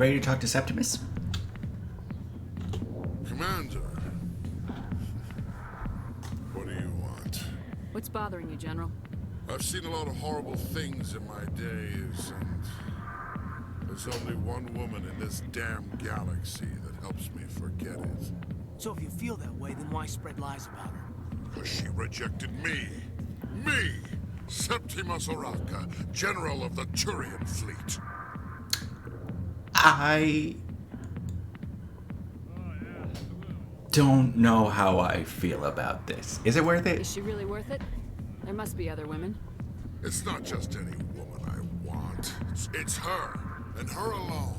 Ready to talk to Septimus? Commander. What do you want? What's bothering you, General? I've seen a lot of horrible things in my days, and there's only one woman in this damn galaxy that helps me forget it. So if you feel that way, then why spread lies about her? Because she rejected me. Me! Septimus Oraka, General of the Turian Fleet. I don't know how I feel about this. Is it worth it? Is she really worth it? There must be other women. It's not just any woman I want. It's her, and her alone.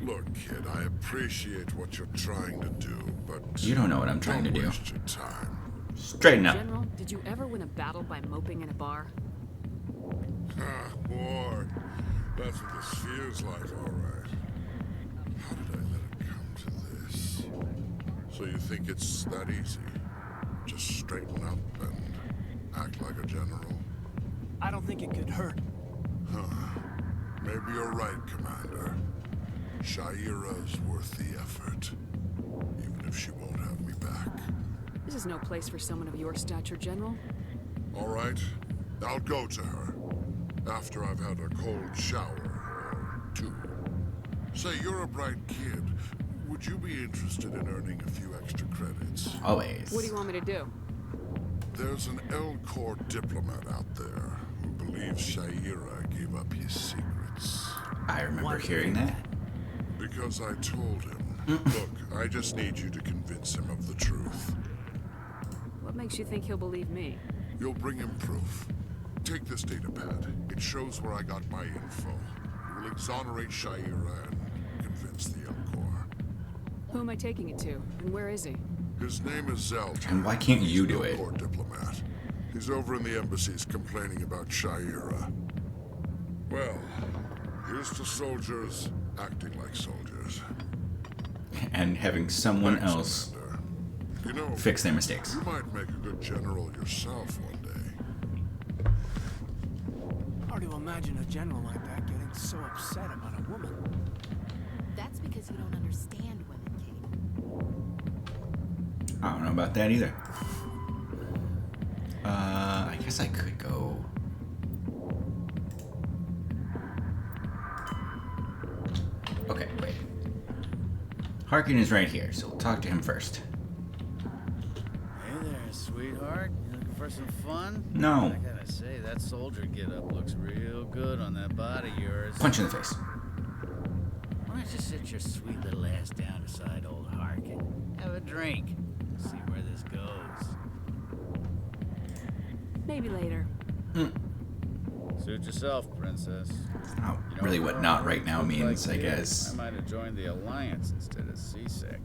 Look, kid, I appreciate what you're trying to do, but... You don't know what I'm trying to do. Don't waste your time. Straighten up. General, did you ever win a battle by moping in a bar? Ah, boy. That's what this feels like, all right. How did I let it come to this? So you think it's that easy? Just straighten up and act like a general? I don't think it could hurt. Huh. Maybe you're right, Commander. Shaira's worth the effort. Even if she won't have me back. This is no place for someone of your stature, General. All right. I'll go to her. After I've had a cold shower or two. Say, you're a bright kid. Would you be interested in earning a few extra credits? Always. What do you want me to do? There's an L-Corps diplomat out there who believes Shaira gave up his secrets. I remember hearing that. Because I told him. Look, I just need you to convince him of the truth. What makes you think he'll believe me? You'll bring him proof. Take this data pad. It shows where I got my info. It will exonerate Shaira and convince the L-Corps. Who am I taking it to? And where is he? His name is Zelt. And why can't you do it? L-Corps diplomat. He's over in the embassies complaining about Shaira. Well, here's to soldiers acting like soldiers. And having someone Thanks, else Commander. You know, fix their mistakes. you might make a good general yourself one day. Hard to imagine a general like that getting so upset about a woman. That's because you don't understand women, Kate. I don't know about that either. I guess I could go. Okay, wait. Harkin is right here, so we'll talk to him first. Hey there, sweetheart. You looking for some fun? No. I gotta say, that soldier get-up looks real good on that body of yours. Punch in the face. Why don't you sit your sweet little ass down beside old Harkin? Have a drink. See where this goes. Maybe later. Suit yourself, princess. It's not You know, really what not right now look means, like I you. guess. I might have joined the Alliance instead of seasick.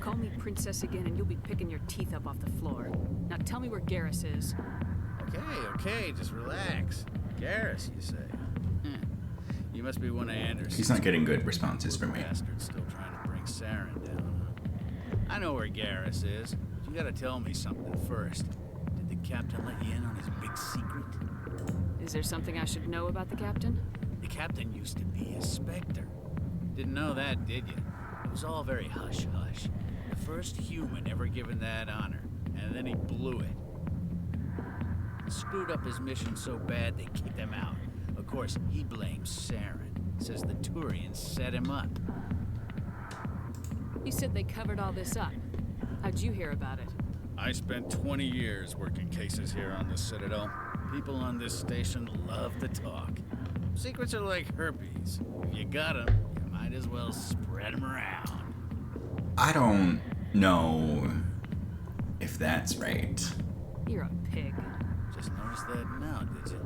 Call me princess again and you'll be picking your teeth up off the floor. Now tell me where Garrus is. Okay, just relax. Garrus, you say? You must be one of Anderson's. He's not getting good responses from me. Bastard still trying to bring Saren down. I know where Garrus is. But you gotta tell me something first. Did the captain let you in on his big secret? Is there something I should know about the captain? The captain used to be a Spectre. Didn't know that, did you? It was all very hush-hush. The first human ever given that honor, and then he blew it. Screwed up his mission so bad they kicked him out. Of course, he blames Saren. Says the Turians set him up. You said they covered all this up. How'd you hear about it? I spent 20 years working cases here on the Citadel. People on this station love to talk. Secrets are like herpes. If you got 'em, you might as well spread 'em around. I don't know if that's right. You're a pig. Just noticed that now, did you?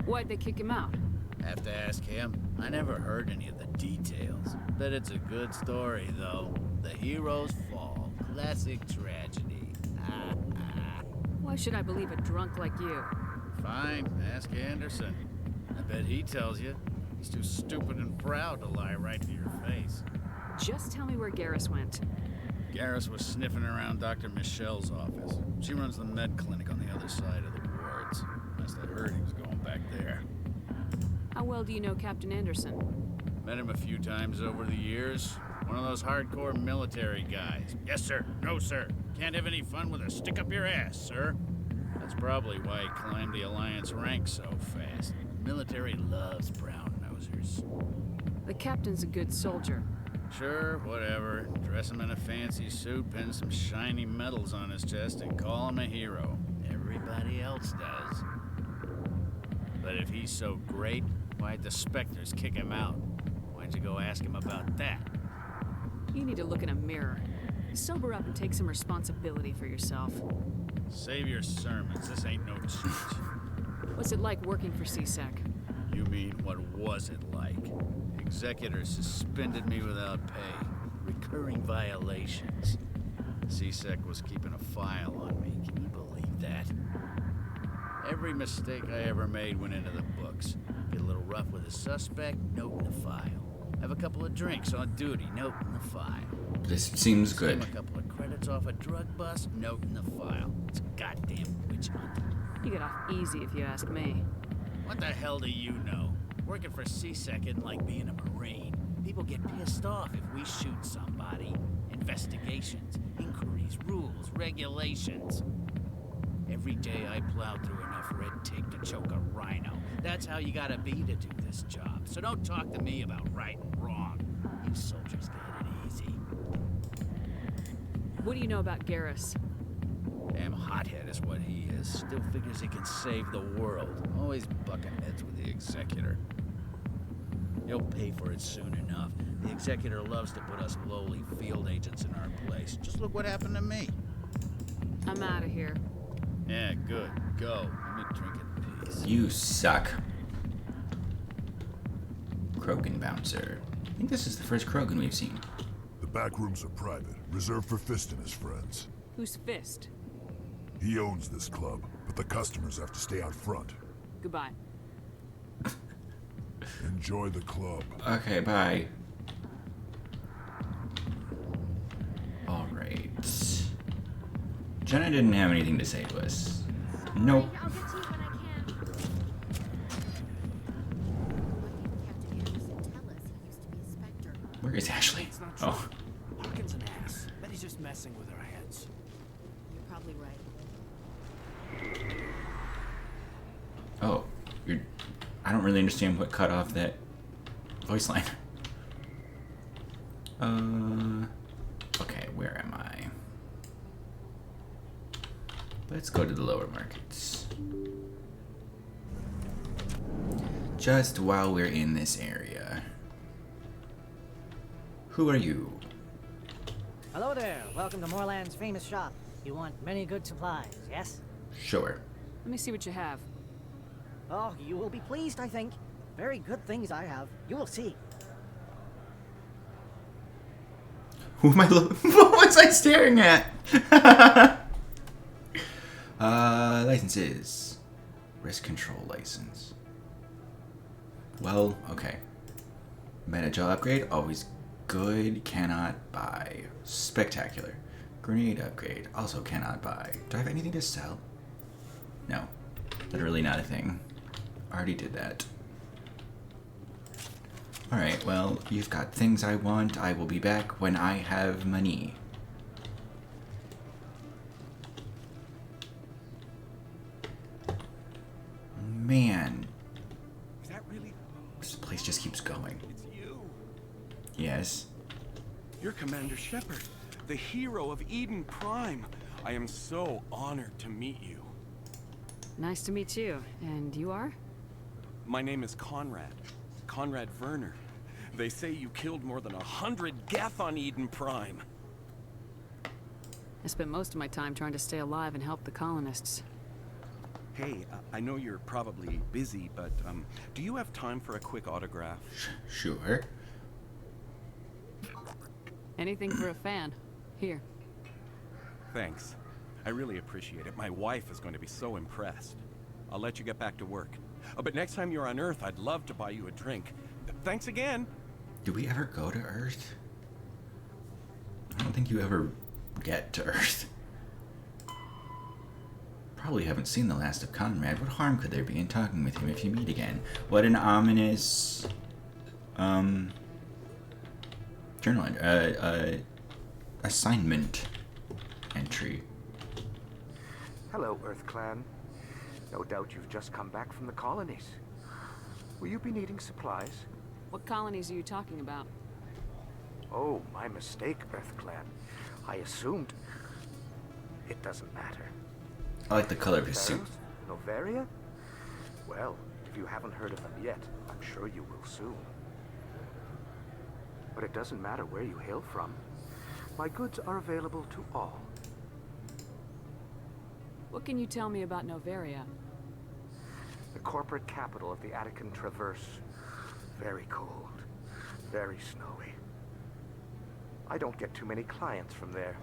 Why'd they kick him out? Have to ask him. I never heard any of the details. Bet it's a good story, though. The hero's fall. Classic tragedy. Why should I believe a drunk like you? Fine, ask Anderson. I bet he tells you. He's too stupid and proud to lie right to your face. Just tell me where Garrus went. Garrus was sniffing around Dr. Michelle's office. She runs the med clinic on the other side of the wards. Last I heard, he was going back back there. How well do you know Captain Anderson? Met him a few times over the years. One of those hardcore military guys. Yes, sir. No, sir. Can't have any fun with a stick up your ass, sir. That's probably why he climbed the Alliance ranks so fast. Military loves brown nosers. The captain's a good soldier. Sure, whatever. Dress him in a fancy suit, pin some shiny medals on his chest, and call him a hero. Everybody else does. But if he's so great, why'd the Spectres kick him out? Why'd you go ask him about that? You need to look in a mirror. Sober up and take some responsibility for yourself. Save your sermons. This ain't no church. What's it like working for CSEC? You mean, what was it like? Executor suspended me without pay. Recurring violations. CSEC was keeping a file on me. Can you believe that? Every mistake I ever made went into the books. Get a little rough with a suspect, note in the file. Have a couple of drinks on duty, note in the file. This seems good. Skim a couple of credits off a drug bust, note in the file. It's a goddamn witch hunt. You get off easy if you ask me. What the hell do you know? Working for CSEC isn't like being a Marine. People get pissed off if we shoot somebody. Investigations, inquiries, rules, regulations. Every day I plow through enough red tape to choke a rhino. That's how you gotta be to do this job. So don't talk to me about right and wrong. You soldiers get it easy. What do you know about Garrus? Damn hothead is what he is. Still figures he can save the world. Always bucking heads with the Executor. He'll pay for it soon enough. The Executor loves to put us lowly field agents in our place. Just look what happened to me. I'm out of here. Yeah, good. Go. Let me drink in peace. You suck. Krogan bouncer. I think this is the first Krogan we've seen. The back rooms are private, reserved for Fist and his friends. Who's Fist? He owns this club, but the customers have to stay out front. Goodbye. Enjoy the club. Okay, bye. Alright. Jenna didn't have anything to say to us. Nope. I'll get to you when I can. What did Captain Anderson tell us? He used to be a Spectre. Where is Ashley? It's not true. Oh. Hawkins an ass. Bet he's just messing with our heads. You're probably right. Oh. I don't really understand what cut off that voice line. Okay, where am I? Let's go to the lower markets. Just while we're in this area. Who are you? Hello there. Welcome to Moorland's famous shop. You want many good supplies, yes? Sure. Let me see what you have. Oh, you will be pleased, I think. Very good things I have. You will see. Who am I what was I staring at? Licenses. Risk control license. Well, okay. Meta-gel upgrade, always good, cannot buy. Spectacular. Grenade upgrade, also cannot buy. Do I have anything to sell? No. Literally not a thing. Already did that. Alright, well, you've got things I want. I will be back when I have money. Man. Is that really? This place just keeps going. It's you. Yes. You're Commander Shepard, the hero of Eden Prime. I am so honored to meet you. Nice to meet you. And you are? My name is Conrad. Conrad Werner. They say you killed more than 100 Geth on Eden Prime. I spent most of my time trying to stay alive and help the colonists. Hey, I know you're probably busy, but do you have time for a quick autograph? Sure. Anything for a fan. Here. Thanks. I really appreciate it. My wife is going to be so impressed. I'll let you get back to work. But next time you're on Earth, I'd love to buy you a drink. Thanks again. Do we ever go to Earth? I don't think you ever get to Earth. Probably haven't seen the last of Conrad. What harm could there be in talking with him if you meet again? What an ominous journal assignment entry. Hello, Earth Clan. No doubt you've just come back from the colonies. Will you be needing supplies? What colonies are you talking about? Oh, my mistake, Earth Clan. I assumed... It doesn't matter. I like the color of his suit. Pharaohs? Noveria? Well, if you haven't heard of them yet, I'm sure you will soon. But it doesn't matter where you hail from. My goods are available to all. What can you tell me about Noveria? The corporate capital of the Attican Traverse. Very cold. Very snowy. I don't get too many clients from there.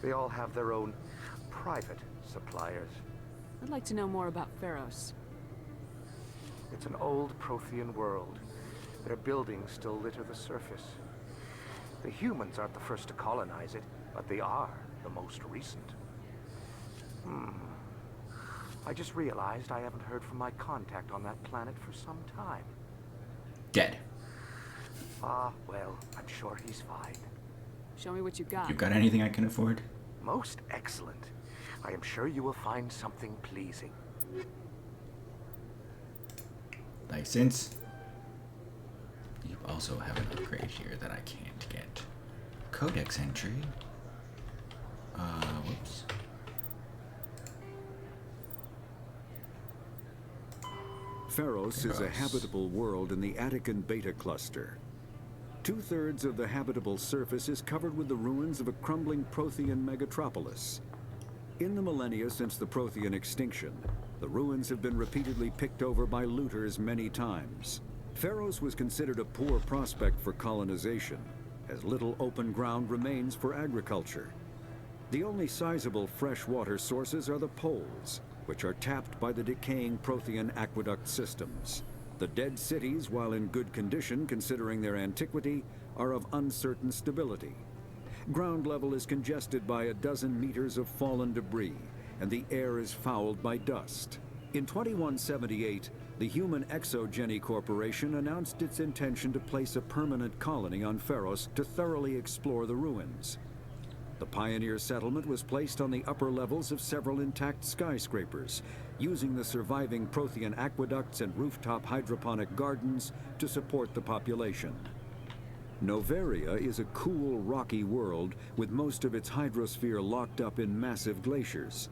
They all have their own private suppliers. I'd like to know more about Pharos. It's an old Prothean world. Their buildings still litter the surface. The humans aren't the first to colonize it, but they are the most recent. I just realized I haven't heard from my contact on that planet for some time. Dead. Ah, well, I'm sure he's fine. Show me what you got. You got anything I can afford? Most excellent. I am sure you will find something pleasing. License. You also have an upgrade here that I can't get. Codex entry. Whoops. Pharos is a habitable world in the Attican Beta Cluster. 2/3 of the habitable surface is covered with the ruins of a crumbling Prothean megatropolis. In the millennia since the Prothean extinction, the ruins have been repeatedly picked over by looters many times. Pharos was considered a poor prospect for colonization, as little open ground remains for agriculture. The only sizable freshwater sources are the poles, which are tapped by the decaying Prothean aqueduct systems. The dead cities, while in good condition considering their antiquity, are of uncertain stability. Ground level is congested by a dozen meters of fallen debris, and the air is fouled by dust. In 2178, the Human Exogeny Corporation announced its intention to place a permanent colony on Pharos to thoroughly explore the ruins. The pioneer settlement was placed on the upper levels of several intact skyscrapers, using the surviving Prothean aqueducts and rooftop hydroponic gardens to support the population. Noveria is a cool, rocky world with most of its hydrosphere locked up in massive glaciers.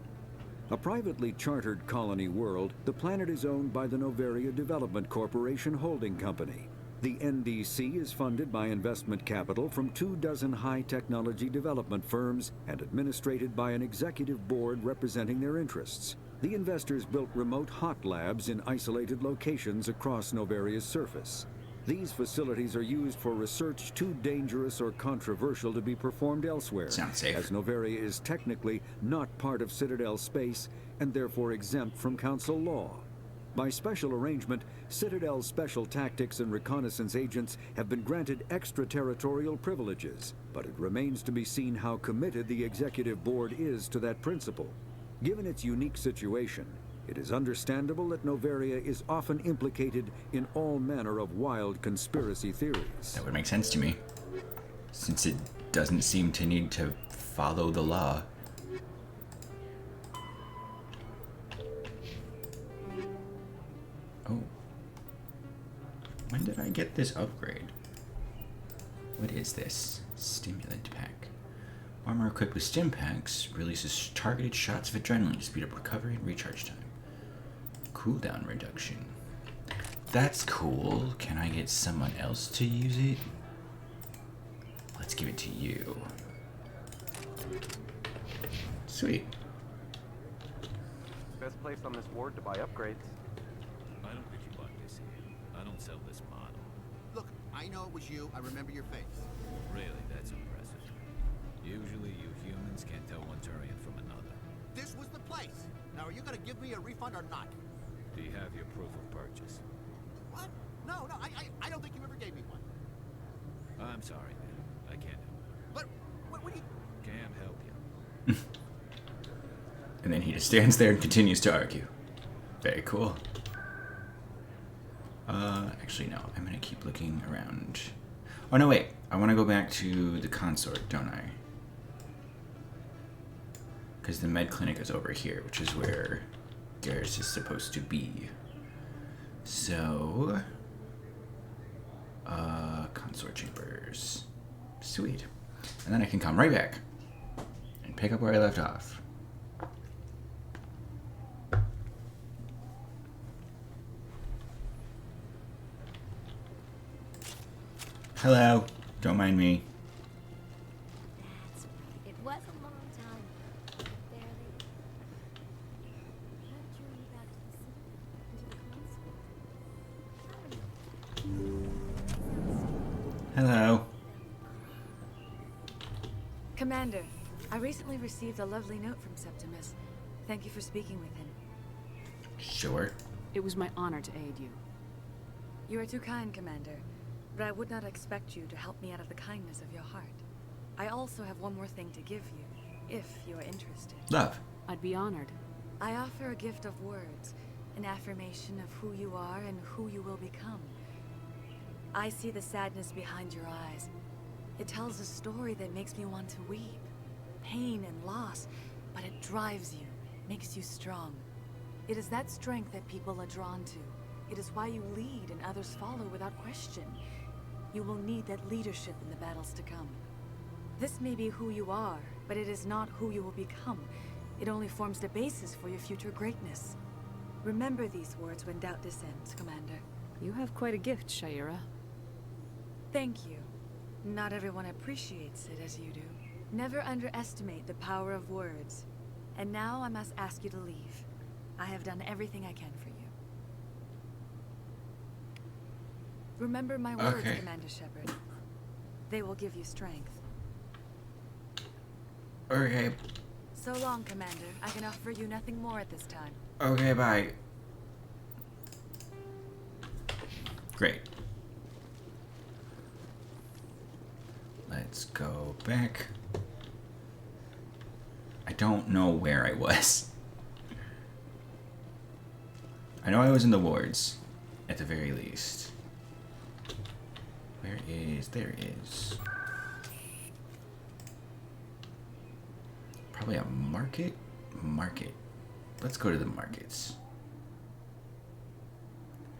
A privately chartered colony world, the planet is owned by the Noveria Development Corporation Holding Company. The NDC is funded by investment capital from 24 high-technology development firms and administrated by an executive board representing their interests. The investors built remote hot labs in isolated locations across Noveria's surface. These facilities are used for research too dangerous or controversial to be performed elsewhere, Sounds safe. as Noveria is technically not part of Citadel space and therefore exempt from Council law. By special arrangement, Citadel's special tactics and reconnaissance agents have been granted extraterritorial privileges, but it remains to be seen how committed the executive board is to that principle. Given its unique situation, it is understandable that Noveria is often implicated in all manner of wild conspiracy theories. That would make sense to me, since it doesn't seem to need to follow the law. Oh. When did I get this upgrade? What is this? Stimulant pack. Armor equipped with stim packs releases targeted shots of adrenaline to speed up recovery and recharge time. Cooldown reduction. That's cool. Can I get someone else to use it? Let's give it to you. Sweet. Best place on this ward to buy upgrades. I don't think you bought this here. I don't sell this model. Look, I know it was you. I remember your face. Really, that's impressive. Usually you humans can't tell one Turian from another. This was the place. Now, are you gonna give me a refund or not? Do you have your proof of purchase? What? No, I don't think you ever gave me one. I'm sorry, man. I can't help you. But, what do you... Can't help you. And And then he just stands there and continues to argue. Very cool. Actually, no. I'm gonna keep looking around. Oh, no, wait. I want to go back to the consort, don't I? Because the med clinic is over here, which is where Garrus is supposed to be. So... consort chambers. Sweet. And then I can come right back and pick up where I left off. Hello. Don't mind me. That's right. It was a long time. But barely. What drew you back to the city? Into the console? Hello. Commander, I recently received a lovely note from Septimus. Thank you for speaking with him. Sure. It was my honor to aid you. You are too kind, Commander. But I would not expect you to help me out of the kindness of your heart. I also have one more thing to give you, if you are interested. Love. I'd be honored. I offer a gift of words, an affirmation of who you are and who you will become. I see the sadness behind your eyes. It tells a story that makes me want to weep. Pain and loss, but it drives you, makes you strong. It is that strength that people are drawn to. It is why you lead and others follow without question. You will need that leadership in the battles to come. This may be who you are, but it is not who you will become. It only forms the basis for your future greatness. Remember these words when doubt descends, Commander. You have quite a gift, Shaira. Thank you. Not everyone appreciates it as you do. Never underestimate the power of words. And now I must ask you to leave. I have done everything I can for you. Remember my words, Okay. Commander Shepard. They will give you strength. Okay. So long, Commander. I can offer you nothing more at this time. Okay, bye. Great. Let's go back. I don't know where I was. I know I was in the wards, at the very least. Where is... there is... probably a market? Market. Let's go to the markets.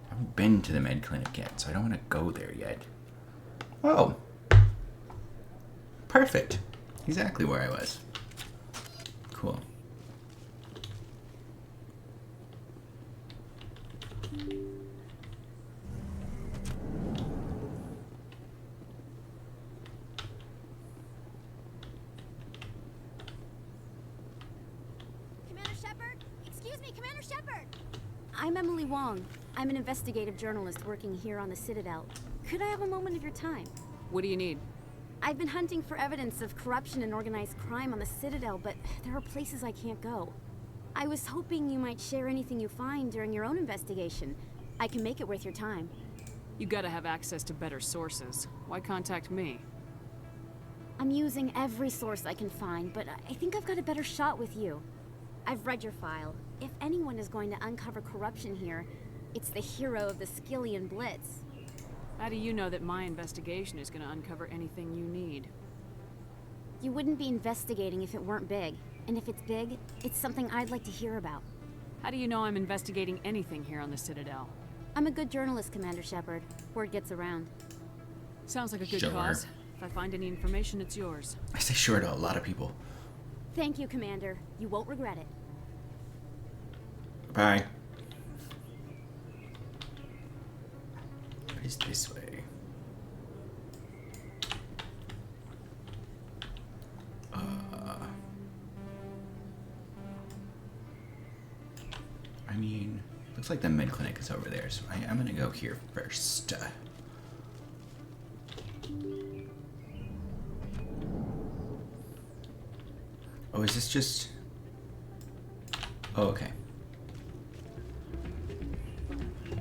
I haven't been to the med clinic yet, so I don't want to go there yet. Oh! Perfect. Exactly where I was. Cool. Commander Shepard? Excuse me, Commander Shepard! I'm Emily Wong. I'm an investigative journalist working here on the Citadel. Could I have a moment of your time? What do you need? I've been hunting for evidence of corruption and organized crime on the Citadel, but there are places I can't go. I was hoping you might share anything you find during your own investigation. I can make it worth your time. You gotta have access to better sources. Why contact me? I'm using every source I can find, but I think I've got a better shot with you. I've read your file. If anyone is going to uncover corruption here, it's the hero of the Skillian Blitz. How do you know that my investigation is gonna uncover anything you need? You wouldn't be investigating if it weren't big. And if it's big, it's something I'd like to hear about. How do you know I'm investigating anything here on the Citadel? I'm a good journalist, Commander Shepard. Word gets around. Sounds like a good Sure. cause. If I find any information, it's yours. I say sure to a lot of people. Thank you, Commander. You won't regret it. Bye. What is this way? I mean, looks like the med clinic is over there, so I'm gonna go here first. Oh, is this just... oh, okay.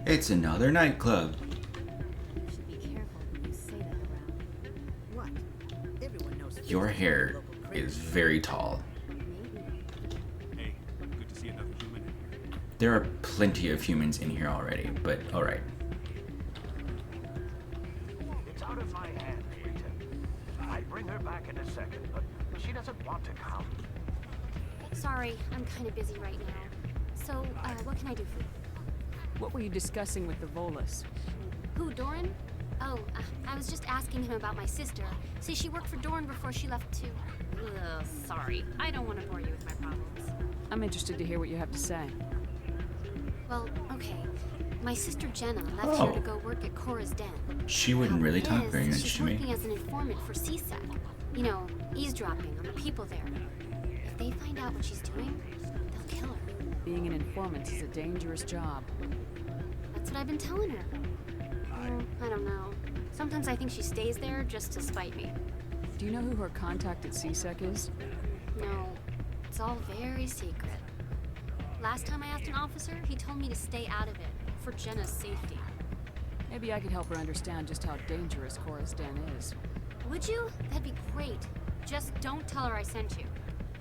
It's another nightclub. You should be careful when you say that around. What? Everyone knows Your hair is very tall. Maybe. Hey, There are plenty of humans in here already, but alright. It's out of my hands, Rita. I'd bring her back in a second, but she doesn't want to come. Sorry, I'm kind of busy right now. So, what can I do for you? What were you discussing with the Volus? Who, Doran? Oh, I was just asking him about my sister. See, she worked for Doran before she left too. Ugh, sorry. I don't want to bore you with my problems. I'm interested to hear what you have to say. Well, okay. My sister Jenna left here to go work at Cora's Den. She wouldn't really talk very much she's to me. working as an informant for CSEC. You know, eavesdropping on the people there. If they find out what she's doing, they'll kill her. Being an informant is a dangerous job. That's what I've been telling her. I don't know. Sometimes I think she stays there just to spite me. Do you know who her contact at CSEC is? No, it's all very secret. Last time I asked an officer, he told me to stay out of it, for Jenna's safety. Maybe I could help her understand just how dangerous Cora's Den is. Would you? That'd be great. Just don't tell her I sent you.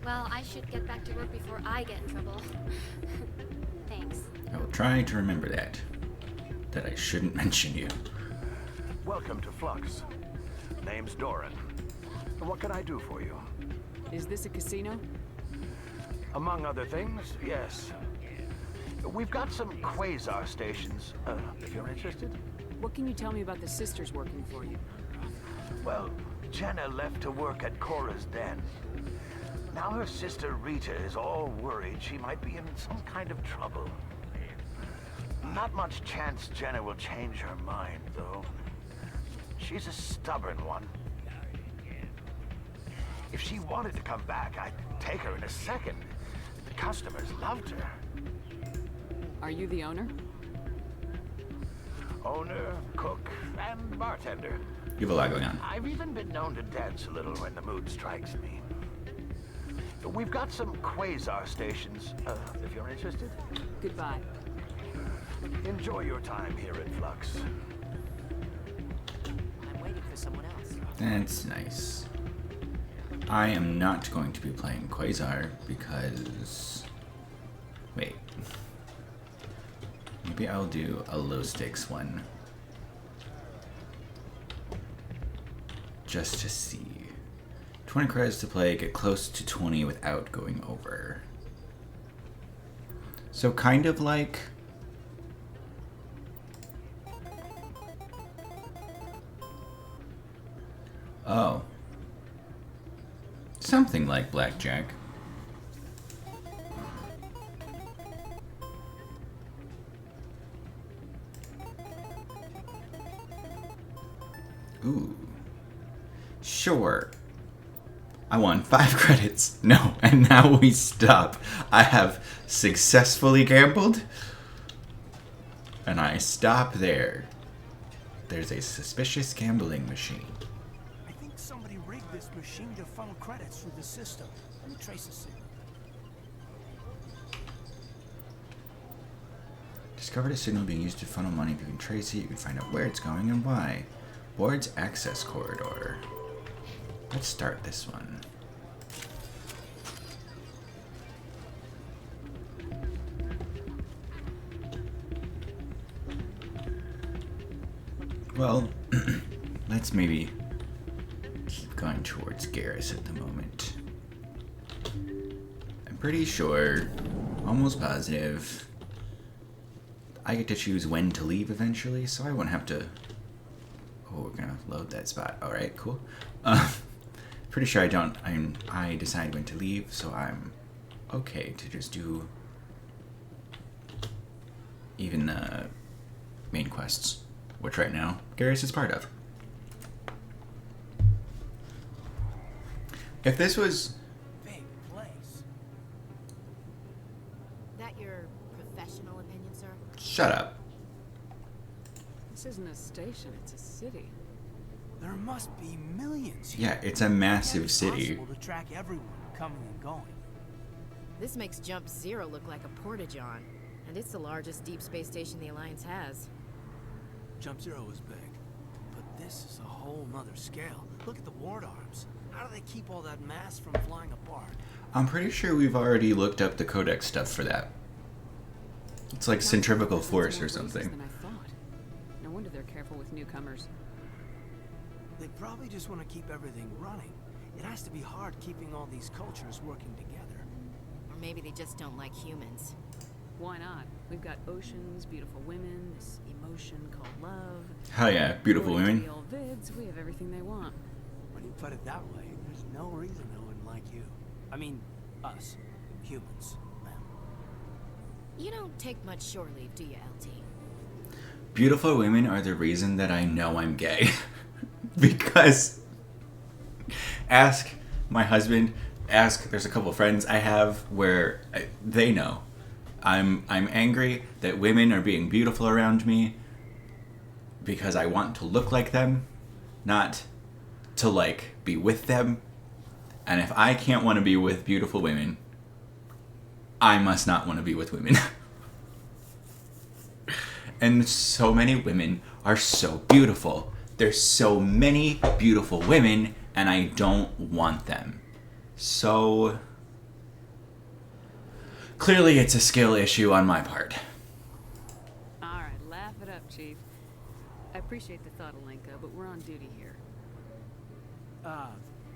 Well, I should get back to work before I get in trouble. Thanks. I will try to remember that. That I shouldn't mention you. Welcome to Flux. Name's Doran. What can I do for you? Is this a casino? Among other things, yes. We've got some quasar stations, if you're interested. What can you tell me about the sisters working for you? Well, Jenna left to work at Cora's Den. Now her sister Rita is all worried she might be in some kind of trouble. Not much chance Jenna will change her mind, though. She's a stubborn one. If she wanted to come back, I'd take her in a second. The customers loved her. Are you the owner? Owner, cook, and bartender. You have a lot going on. I've even been known to dance a little when the mood strikes me. We've got some quasar stations, if you're interested. Goodbye. Enjoy your time here at Flux. I'm waiting for someone else. That's nice. I am not going to be playing Quasar because... Wait. Maybe I'll do a low stakes one. Just to see. 20 credits to play, get close to 20 without going over. So kind of like... Oh. Something like blackjack. Ooh. Sure. I won 5 credits. No, and now we stop. I have successfully gambled. And I stop there. There's a suspicious gambling machine. I think somebody rigged this machine to funnel credits through the system. Let me trace the signal. Discovered a signal being used to funnel money. If you can trace it, you can find out where it's going and why. Board's access corridor. Let's start this one. Well, let's maybe keep going towards Garrus at the moment. I'm pretty sure, almost positive, I get to choose when to leave eventually, so I won't have to... Oh, we're gonna load that spot. Alright, cool. Pretty sure I decide when to leave, so I'm okay to just do even the main quests, which right now Garrus is part of. If this was... Big place. That your professional opinion, sir? Shut up. This isn't a station, it's a city. There must be millions here. Yeah, it's a massive city. It's impossible to track everyone coming and going. This makes Jump Zero look like a porta-john, and it's the largest deep space station the Alliance has. Jump Zero is big, but this is a whole nother scale. Look at the ward arms. How do they keep all that mass from flying apart? I'm pretty sure we've already looked up the codex stuff for that. It's like centrifugal force or More races something. than I thought. No wonder they're careful with newcomers. They probably just want to keep everything running. It has to be hard keeping all these cultures working together. Or maybe they just don't like humans. Why not? We've got oceans, beautiful women, this emotion called love. Hell yeah, beautiful According to women. the old vids, we have everything they want. When you put it that way, there's no reason they wouldn't like you. I mean, us. Humans. Them. You don't take much shore leave, do you, LT? Beautiful women are the reason that I know I'm gay. Because ask my husband, there's a couple friends I have where they know. I'm angry that women are being beautiful around me because I want to look like them, not to like be with them. And if I can't want to be with beautiful women, I must not want to be with women. And so many women are so beautiful. There's so many beautiful women, and I don't want them. So clearly it's a skill issue on my part. Alright, laugh it up, Chief. I appreciate the thought, Alenka, but we're on duty here. Aye,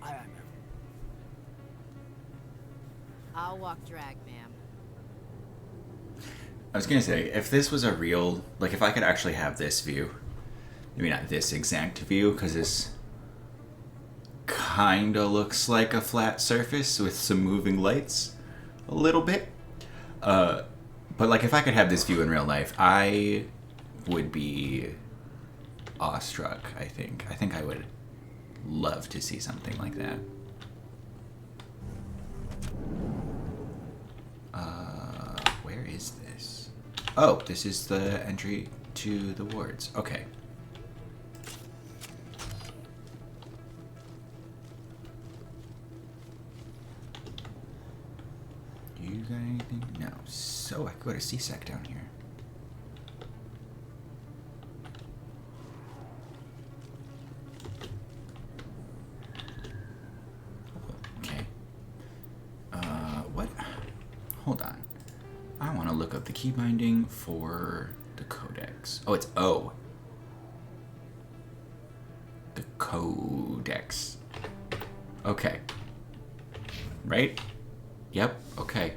ma'am. I'll walk drag, ma'am. I was gonna say, if this was a real, like if I could actually have this view, maybe not this exact view, because this kinda looks like a flat surface with some moving lights, a little bit. But like if I could have this view in real life, I would be awestruck, I think. I think I would love to see something like that. Where is this? Oh, this is the entry to the wards. Okay. You got anything? No. So I could go to CSEC down here. Okay. What? Hold on. I want to look up the key binding for the codex. Oh, it's O. The codex. Okay. Right? Yep, okay.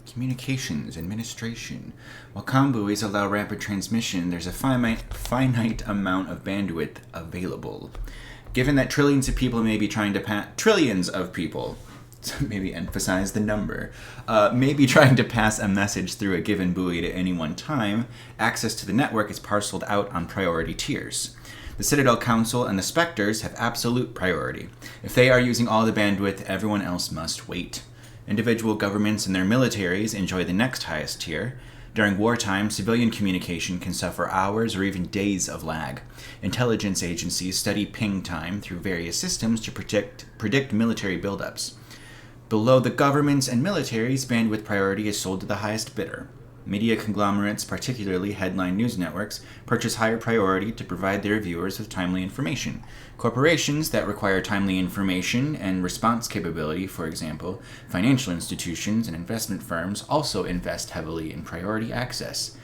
Communications, administration. While comm buoys allow rapid transmission, there's a finite amount of bandwidth available. Given that trillions of people may be trying to trillions of people, maybe emphasize the number, may be trying to pass a message through a given buoy at any one time, access to the network is parceled out on priority tiers. The Citadel Council and the Spectres have absolute priority. If they are using all the bandwidth, everyone else must wait. Individual governments and their militaries enjoy the next highest tier. During wartime, civilian communication can suffer hours or even days of lag. Intelligence agencies study ping time through various systems to predict military buildups. Below the governments and militaries, bandwidth priority is sold to the highest bidder. Media conglomerates, particularly headline news networks, purchase higher priority to provide their viewers with timely information. Corporations that require timely information and response capability, for example, financial institutions and investment firms, also invest heavily in priority access.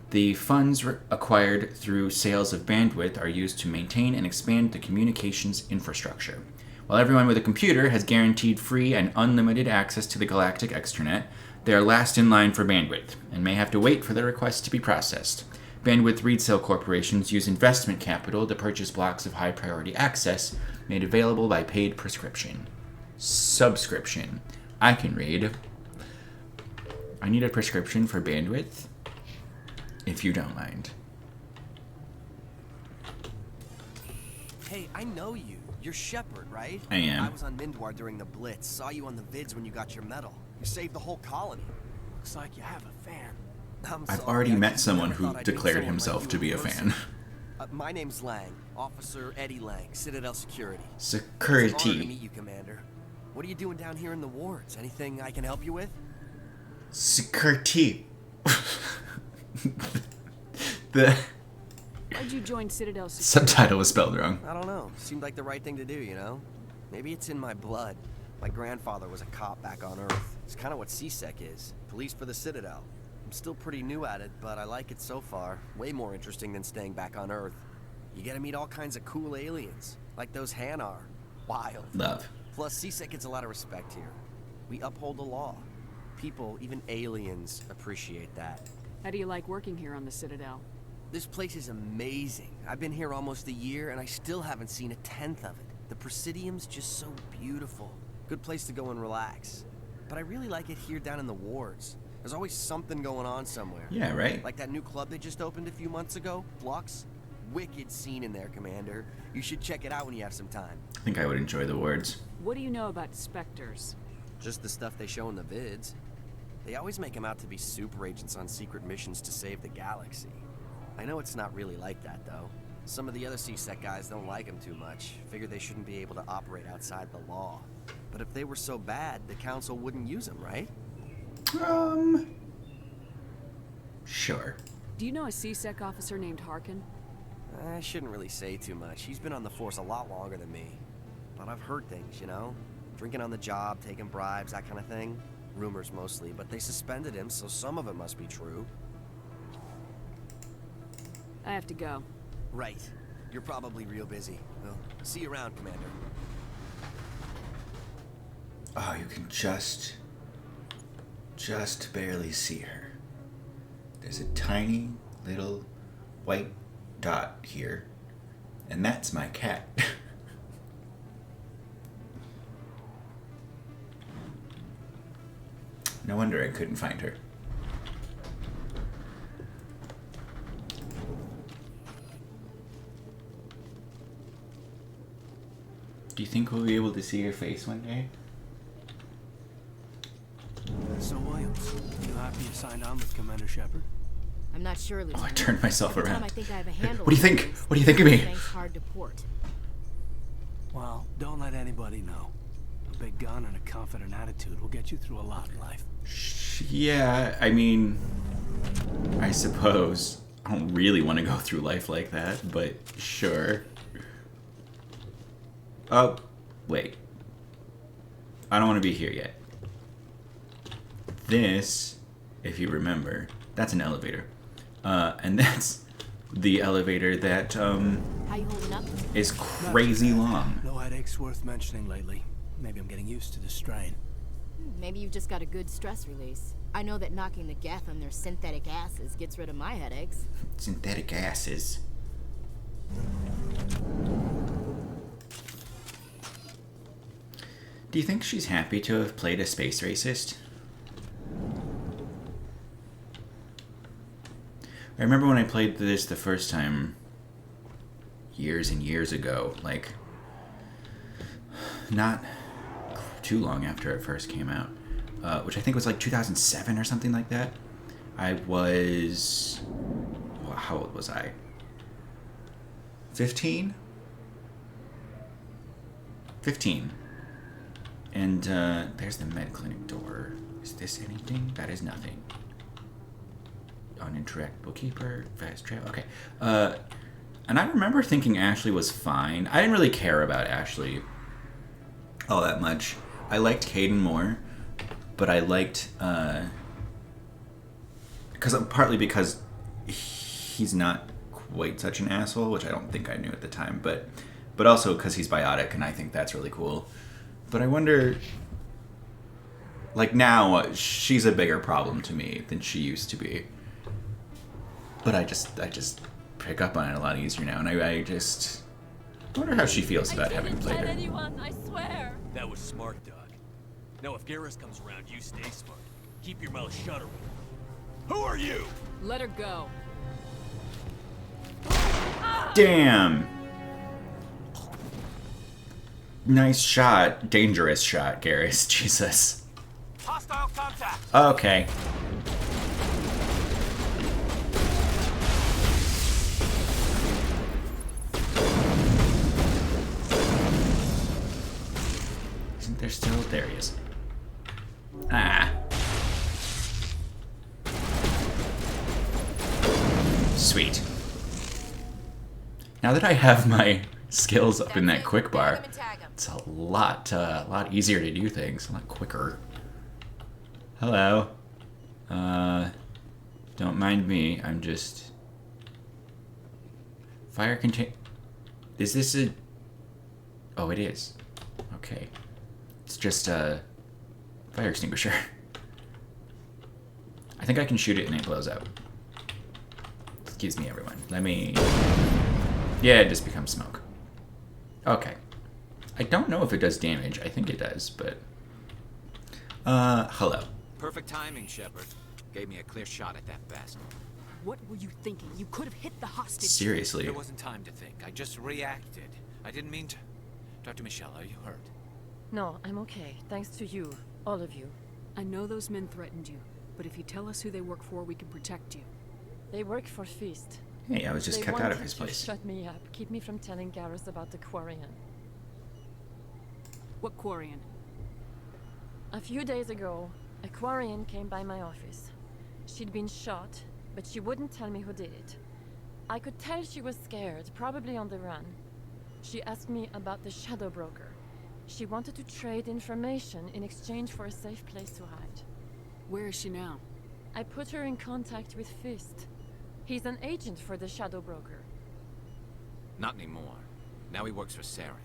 The funds acquired through sales of bandwidth are used to maintain and expand the communications infrastructure. While everyone with a computer has guaranteed free and unlimited access to the galactic extranet, they are last in line for bandwidth, and may have to wait for their requests to be processed. Bandwidth resale corporations use investment capital to purchase blocks of high-priority access made available by paid prescription. Subscription. I can read. I need a prescription for bandwidth, if you don't mind. Hey, I know you. You're Shepard, right? I am. I was on Mindwar during the Blitz. Saw you on the vids when you got your medal. You saved the whole colony. Looks like you have a fan. I've already met someone who declared himself to be a fan. My name's Lang, Officer Eddie Lang, Citadel Security. Security. It's an honor to meet you, Commander. What are you doing down here in the wards? Anything I can help you with? Security. Why'd you join Citadel Security? Subtitle was spelled wrong. I don't know. Seemed like the right thing to do, you know? Maybe it's in my blood. My grandfather was a cop back on Earth. It's kind of what CSEC is. Police for the Citadel. I'm still pretty new at it, but I like it so far. Way more interesting than staying back on Earth. You get to meet all kinds of cool aliens, like those Hanar. Wild. Love. Plus, CSEC gets a lot of respect here. We uphold the law. People, even aliens, appreciate that. How do you like working here on the Citadel? This place is amazing. I've been here almost a year, and I still haven't seen a tenth of it. The Presidium's just so beautiful. Good place to go and relax. But I really like it here down in the wards. There's always something going on somewhere. Yeah, right? Like that new club they just opened a few months ago, Flux. Wicked scene in there, Commander. You should check it out when you have some time. I think I would enjoy the wards. What do you know about Spectres? Just the stuff they show in the vids. They always make them out to be super agents on secret missions to save the galaxy. I know it's not really like that, though. Some of the other CSEC guys don't like them too much. Figure they shouldn't be able to operate outside the law. But if they were so bad, the Council wouldn't use them, right? Sure. Do you know a CSEC officer named Harkin? I shouldn't really say too much. He's been on the force a lot longer than me. But I've heard things, you know? Drinking on the job, taking bribes, that kind of thing. Rumors mostly, but they suspended him, so some of it must be true. I have to go. Right. You're probably real busy. Well, see you around, Commander. Oh, you can just barely see her. There's a tiny little white dot here, and that's my cat. No wonder I couldn't find her. Do you think we'll be able to see her face one day? So, Williams, you happy you signed on with Commander Shepard? I'm not sure, Lieutenant. Oh, I turned myself Every around. time I think I have a handle What do you on think? things, What do you think of me? Things hard to port. Well, don't let anybody know. A big gun and a confident attitude will get you through a lot in life. Yeah, I mean, I suppose. I don't really want to go through life like that, but sure. Oh, wait. I don't want to be here yet. This, if you remember, that's an elevator. And that's the elevator that How you holding up? is crazy long. No headaches worth mentioning lately. Maybe I'm getting used to the strain. Maybe you've just got a good stress release. I know that knocking the geth on their synthetic asses gets rid of my headaches. Synthetic asses. Do you think she's happy to have played a space racist? I remember when I played this the first time, years and years ago, like, not too long after it first came out, which I think was like 2007 or something like that. I was, well, how old was I? 15? 15. And there's the med clinic door. Is this anything? That is nothing. Uninteractable bookkeeper, fast travel. Okay. And I remember thinking Ashley was fine. I didn't really care about Ashley all that much. I liked Caden more, but I liked partly because he's not quite such an asshole, which I don't think I knew at the time, but also because he's biotic, and I think that's really cool. But I wonder, like, now she's a bigger problem to me than she used to be. But I just pick up on it a lot easier now, and I just wonder how she feels about having played her. Anyone, I swear. That was smart, Doug. Now, if Garrus comes around, you stay smart. Keep your mouth shut around. Who are you? Let her go. Damn. Nice shot. Dangerous shot, Garrus. Jesus. Hostile contact. Okay. Isn't there still? There he is. Ah. Sweet. Now that I have my skills up in that quick bar. It's a lot easier to do things, a lot quicker. Hello. Don't mind me. I'm just fire contain. Is this a? Oh, it is. Okay. It's just a fire extinguisher. I think I can shoot it and it blows up. Excuse me, everyone. Let me... Yeah, it just becomes smoke. Okay. I don't know if it does damage. I think it does, but... hello. Perfect timing, Shepard. Gave me a clear shot at that bastard. What were you thinking? You could have hit the hostage. Seriously. There wasn't time to think. I just reacted. I didn't mean to... Dr. Michelle, are you hurt? No, I'm okay. Thanks to you. All of you. I know those men threatened you, but if you tell us who they work for, we can protect you. They work for Feast. Hey, I was just kicked out of his They wanted place. to shut me up, keep me from telling Garrus about the Quarian. What Quarian? A few days ago, a Quarian came by my office. She'd been shot, but she wouldn't tell me who did it. I could tell she was scared, probably on the run. She asked me about the Shadow Broker. She wanted to trade information in exchange for a safe place to hide. Where is she now? I put her in contact with Fist. He's an agent for the Shadow Broker. Not anymore. Now he works for Saren.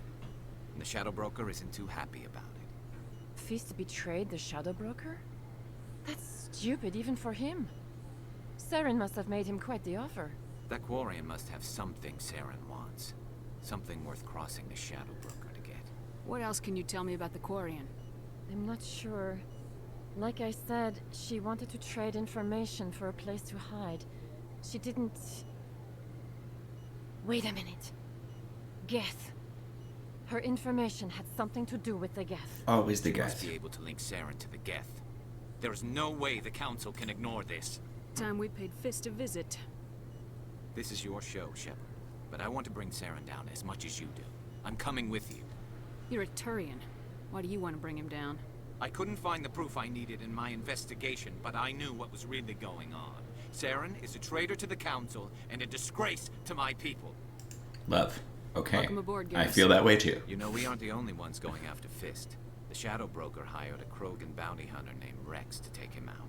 And the Shadow Broker isn't too happy about it. Fist betrayed the Shadow Broker? That's stupid even for him. Saren must have made him quite the offer. That Quarian must have something Saren wants. Something worth crossing the Shadow Broker to get. What else can you tell me about the Quarian? I'm not sure. Like I said, she wanted to trade information for a place to hide. She didn't... Wait a minute. Geth. Her information had something to do with the Geth. Always the She must Geth. be able to link Saren to the Geth. There is no way the Council can ignore this. Time we paid Fist a visit. This is your show, Shepard. But I want to bring Saren down as much as you do. I'm coming with you. You're a Turian. Why do you want to bring him down? I couldn't find the proof I needed in my investigation, but I knew what was really going on. Saren is a traitor to the Council and a disgrace to my people. Love. Okay. Welcome aboard, I Garrus. feel that way too. You know, we aren't the only ones going after Fist. The Shadow Broker hired a Krogan bounty hunter named Rex to take him out.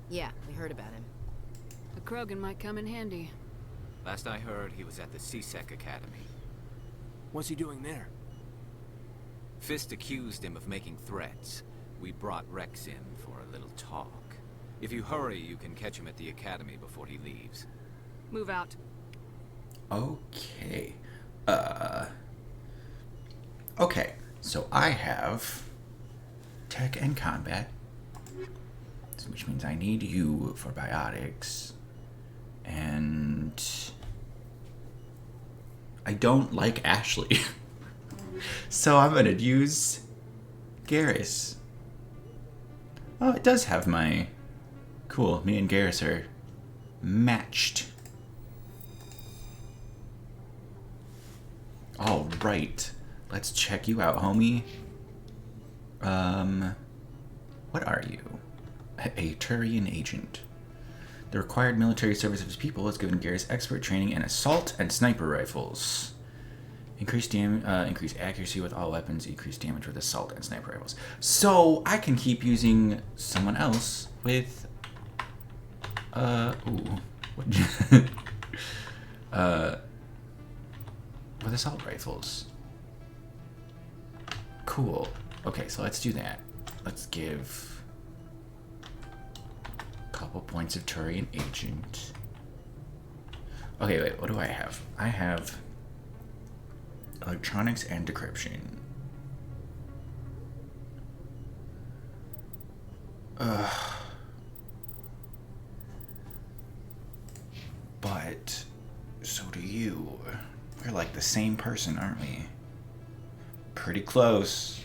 Yeah, we heard about him. A Krogan might come in handy. Last I heard, he was at the CSEC Academy. What's he doing there? Fist accused him of making threats. We brought Rex in for a little talk. If you hurry, you can catch him at the Academy before he leaves. Move out. Okay. Okay. So I have tech and combat, which means I need you for biotics, and I don't like Ashley. So I'm gonna use Garrus. Oh, it does have my... Cool, me and Garrus are matched. Alright, let's check you out, homie. What are you? A Turian agent. The required military service of his people has given Garrus expert training in assault and sniper rifles. Increased accuracy with all weapons, increased damage with assault and sniper rifles. So I can keep using someone else with with assault rifles. Cool. Okay, so let's do that. Let's give a couple points of Turian agent. Okay, wait, what do I have? I have electronics and decryption. But so do you. We're like the same person, aren't we? Pretty close.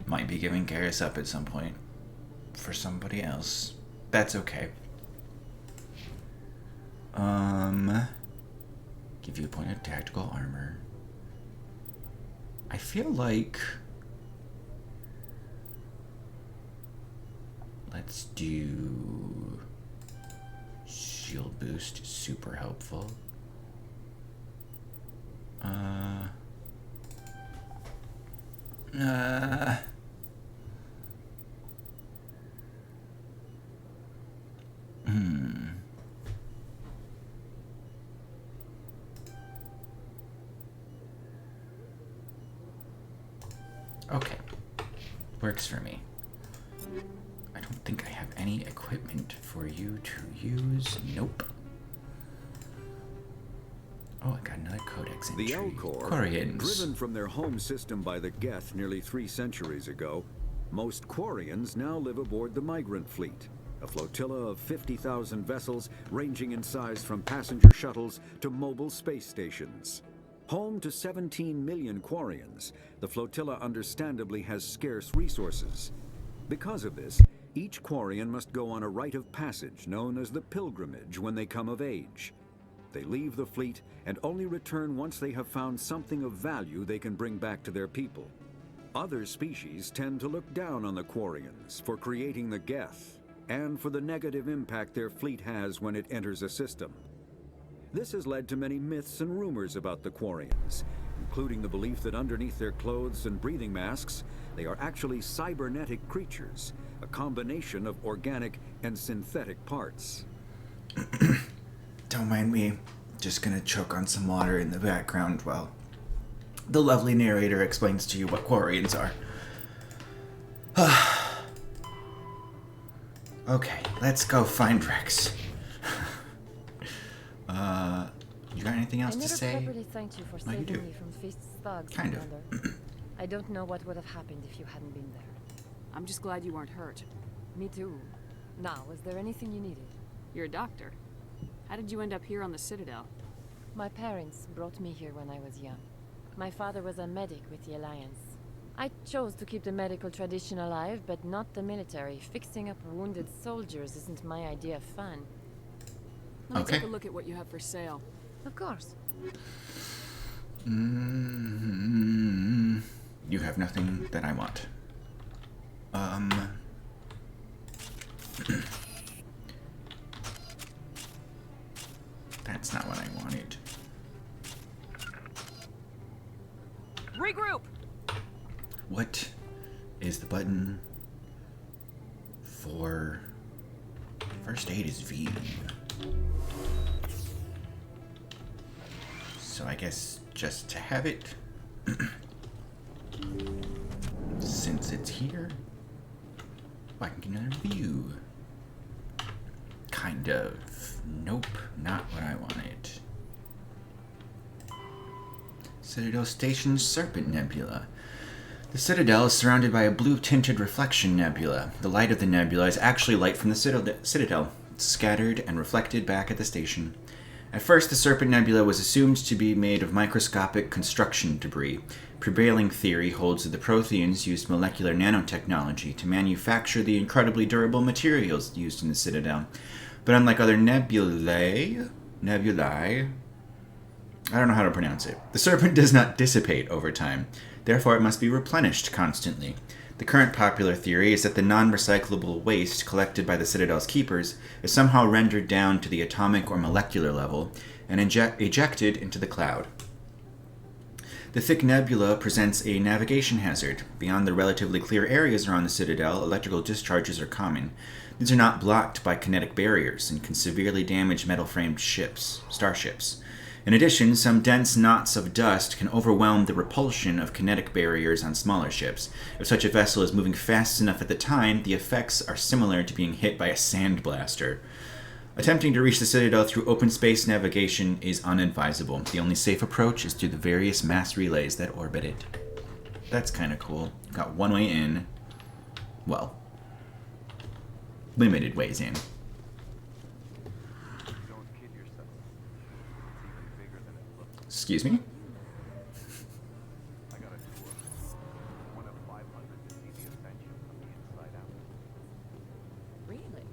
Might be giving Garrus up at some point for somebody else. That's okay. Give you a point of tactical armor. I feel like... Let's do... Shield boost, super helpful. Okay. Works for me. I don't think I have any equipment for you to use. Nope. Oh, I got another codex entry. The Elcor, Quarians. driven from their home system by the Geth nearly 3 centuries ago, most Quarians now live aboard the Migrant Fleet, a flotilla of 50,000 vessels ranging in size from passenger shuttles to mobile space stations. Home to 17 million Quarians, the flotilla understandably has scarce resources. Because of this, each Quarian must go on a rite of passage known as the Pilgrimage when they come of age. They leave the fleet and only return once they have found something of value they can bring back to their people. Other species tend to look down on the Quarians for creating the Geth and for the negative impact their fleet has when it enters a system. This has led to many myths and rumors about the Quarians, including the belief that underneath their clothes and breathing masks, they are actually cybernetic creatures, a combination of organic and synthetic parts. Don't mind me. Just gonna choke on some water in the background while the lovely narrator explains to you what Quarians are. Okay, let's go find Rex. You got anything else to say? I never properly thanked you for saving me from Fist's thugs. Kind of. I don't know what would have happened if you hadn't been there. I'm just glad you weren't hurt. Me too. Now, was there anything you needed? You're a doctor. How did you end up here on the Citadel? My parents brought me here when I was young. My father was a medic with the Alliance. I chose to keep the medical tradition alive, but not the military. Fixing up wounded soldiers isn't my idea of fun. Let me take a look at what you have for sale. Of course. You have nothing that I want. That's not what I wanted. Regroup! What is the button for first aid is V. So I guess just to have it, since it's here, I can get another view. Kind of. Nope, not what I wanted. Citadel Station Serpent Nebula. The Citadel is surrounded by a blue-tinted reflection nebula. The light of the nebula is actually light from the Citadel, scattered and reflected back at the station. At first, the Serpent Nebula was assumed to be made of microscopic construction debris. Prevailing theory holds that the Protheans used molecular nanotechnology to manufacture the incredibly durable materials used in the Citadel. But unlike other nebulae, I don't know how to pronounce it. The Serpent does not dissipate over time. Therefore, it must be replenished constantly. The current popular theory is that the non-recyclable waste collected by the Citadel's keepers is somehow rendered down to the atomic or molecular level and ejected into the cloud. The thick nebula presents a navigation hazard. Beyond the relatively clear areas around the Citadel, electrical discharges are common. These are not blocked by kinetic barriers and can severely damage metal-framed starships. In addition, some dense knots of dust can overwhelm the repulsion of kinetic barriers on smaller ships. If such a vessel is moving fast enough at the time, the effects are similar to being hit by a sandblaster. Attempting to reach the Citadel through open space navigation is unadvisable. The only safe approach is through the various mass relays that orbit it. That's kind of cool. Got one way in. Well, limited ways in. Excuse me? I got a tour. One of 500 to see the ascension from the inside out. Really?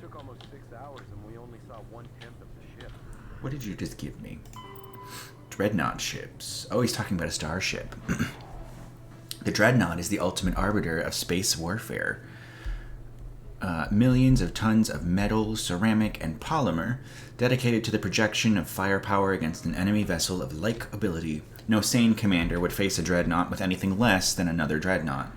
Took almost 6 hours and we only saw 1/10 of the ship. What did you just give me? Dreadnought ships. Oh, he's talking about a starship. The Dreadnought is the ultimate arbiter of space warfare. millions of tons of metal, ceramic, and polymer dedicated to the projection of firepower against an enemy vessel of like ability. No sane commander would face a dreadnought with anything less than another dreadnought.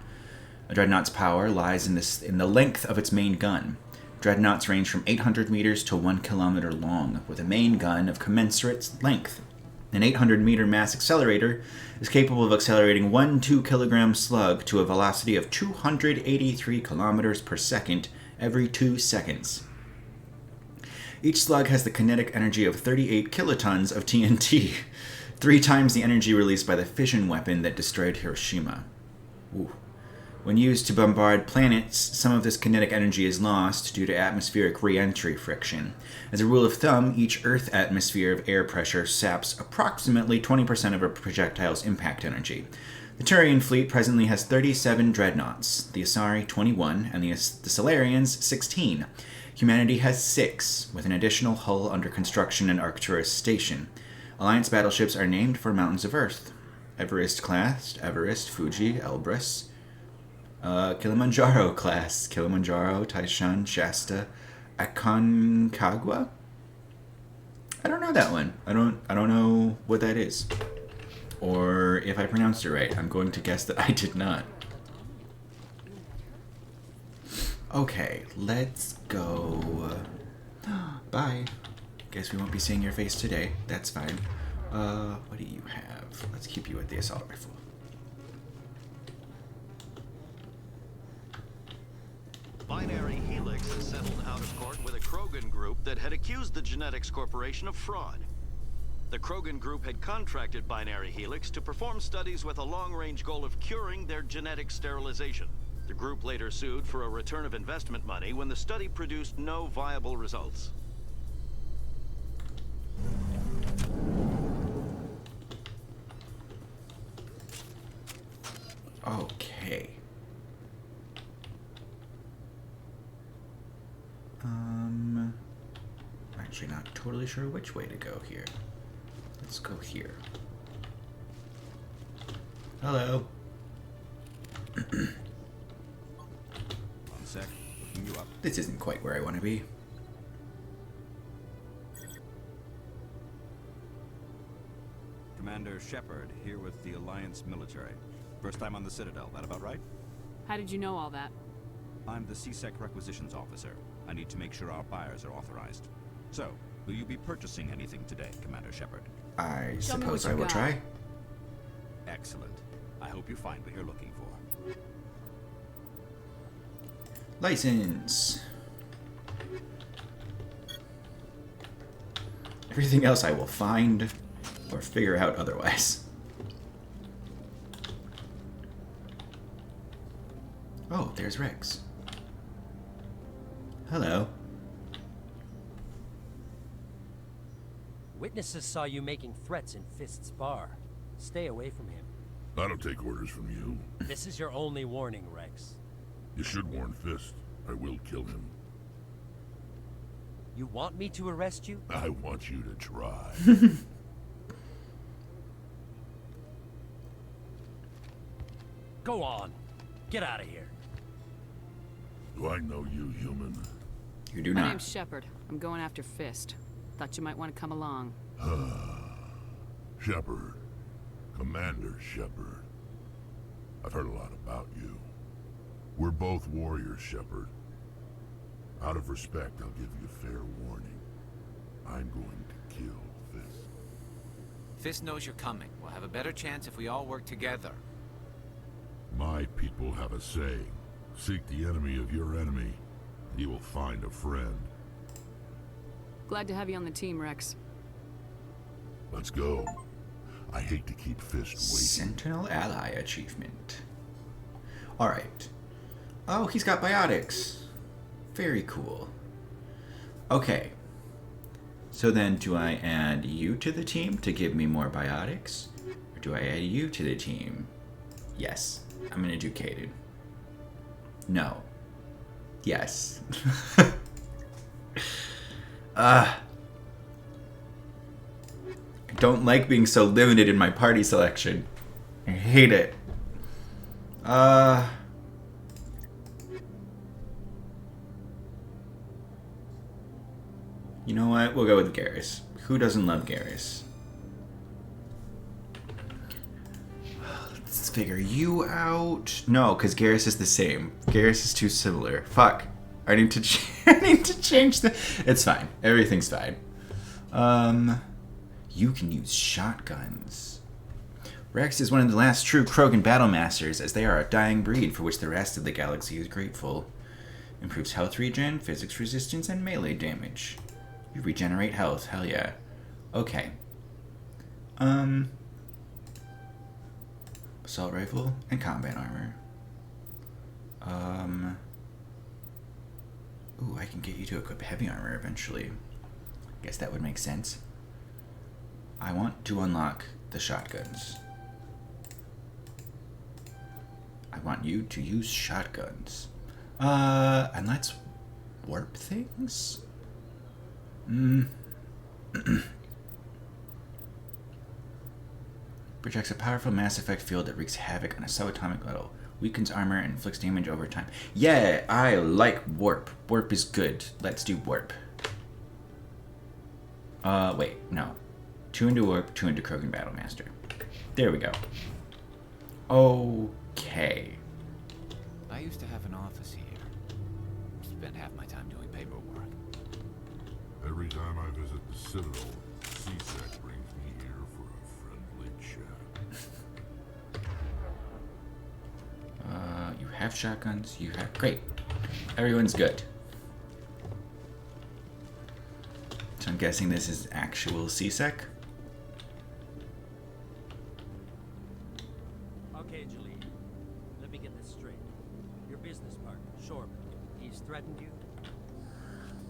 A dreadnought's power lies in the length of its main gun. Dreadnoughts range from 800 meters to 1 kilometer long, with a main gun of commensurate length. An 800-meter mass accelerator is capable of accelerating one 2-kilogram slug to a velocity of 283 kilometers per second every 2 seconds. Each slug has the kinetic energy of 38 kilotons of TNT, 3 times the energy released by the fission weapon that destroyed Hiroshima. Ooh. When used to bombard planets, some of this kinetic energy is lost due to atmospheric re-entry friction. As a rule of thumb, each Earth atmosphere of air pressure saps approximately 20% of a projectile's impact energy. The Turian fleet presently has 37 dreadnoughts, the Asari 21, and the Solarians 16. Humanity has 6, with an additional hull under construction in Arcturus Station. Alliance battleships are named for mountains of Earth. Everest class, Everest, Fuji, Elbrus. Kilimanjaro class, Kilimanjaro, Taishan, Shasta, Aconcagua? I don't know that one. I don't know what that is. Or if I pronounced it right. I'm going to guess that I did not. Okay, let's go. Bye. Guess we won't be seeing your face today. That's fine. What do you have? Let's keep you at the assault rifle. Binary Helix has settled out of court with a Krogan group that had accused the Genetics Corporation of fraud. The Krogan group had contracted Binary Helix to perform studies with a long-range goal of curing their genetic sterilization. The group later sued for a return of investment money when the study produced no viable results. Okay. I'm actually not totally sure which way to go here. Let's go here. Hello. One sec. Looking you up. This isn't quite where I want to be. Commander Shepard, here with the Alliance military. First time on the Citadel, that about right? How did you know all that? I'm the CSEC requisitions officer. I need to make sure our buyers are authorized. So, will you be purchasing anything today, Commander Shepard? I suppose I will try. Excellent. I hope you find what you're looking for. License. Everything else I will find or figure out otherwise. Oh, there's Rex. Hello. Witnesses saw you making threats in Fist's bar. Stay away from him. I don't take orders from you. This is your only warning, Rex. You should warn Fist. I will kill him. You want me to arrest you? I want you to try. Go on. Get out of here. Do I know you, human? You do My not. name's Shepard. I'm going after Fist. Thought you might want to come along. Shepard. Commander Shepard. I've heard a lot about you. We're both warriors, Shepard. Out of respect, I'll give you fair warning. I'm going to kill Fist. Fist knows you're coming. We'll have a better chance if we all work together. My people have a saying. Seek the enemy of your enemy, and you will find a friend. Glad to have you on the team, Rex. Let's go. I hate to keep Fist waiting. Sentinel Ally achievement. Alright. Oh, he's got biotics. Very cool. Okay. So then, do I add you to the team to give me more biotics? Or do I add you to the team? Yes. I'm an educated. No. Yes. I don't like being so limited in my party selection. I hate it. You know what? We'll go with Garrus. Who doesn't love Garrus? Let's figure you out. No, because Garrus is the same. Garrus is too similar. Fuck. I need to change the... It's fine. Everything's fine. You can use shotguns. Rex is one of the last true Krogan battle masters, as they are a dying breed for which the rest of the galaxy is grateful. Improves health regen, physics resistance, and melee damage. You regenerate health. Hell yeah. Okay. Assault rifle and combat armor. Ooh, I can get you to equip heavy armor eventually. Guess that would make sense. I want to unlock the shotguns. I want you to use shotguns. And let's warp things? Projects a powerful Mass Effect field that wreaks havoc on a subatomic level. Weakens armor and inflicts damage over time. Yeah, I like warp. Warp is good. Let's do warp. Wait, no. 2 into warp, 2 into Krogan Battlemaster. There we go. Okay. I used to have an office here. Spent half my time doing paperwork. Every time I visit the Citadel, C-Sec brings me here for a friendly chat. You have shotguns. You have... Great. Everyone's good. So I'm guessing this is actual C-Sec? Okay, Jaleel. Let me get this straight. Your business partner, Shorman, he's threatened you?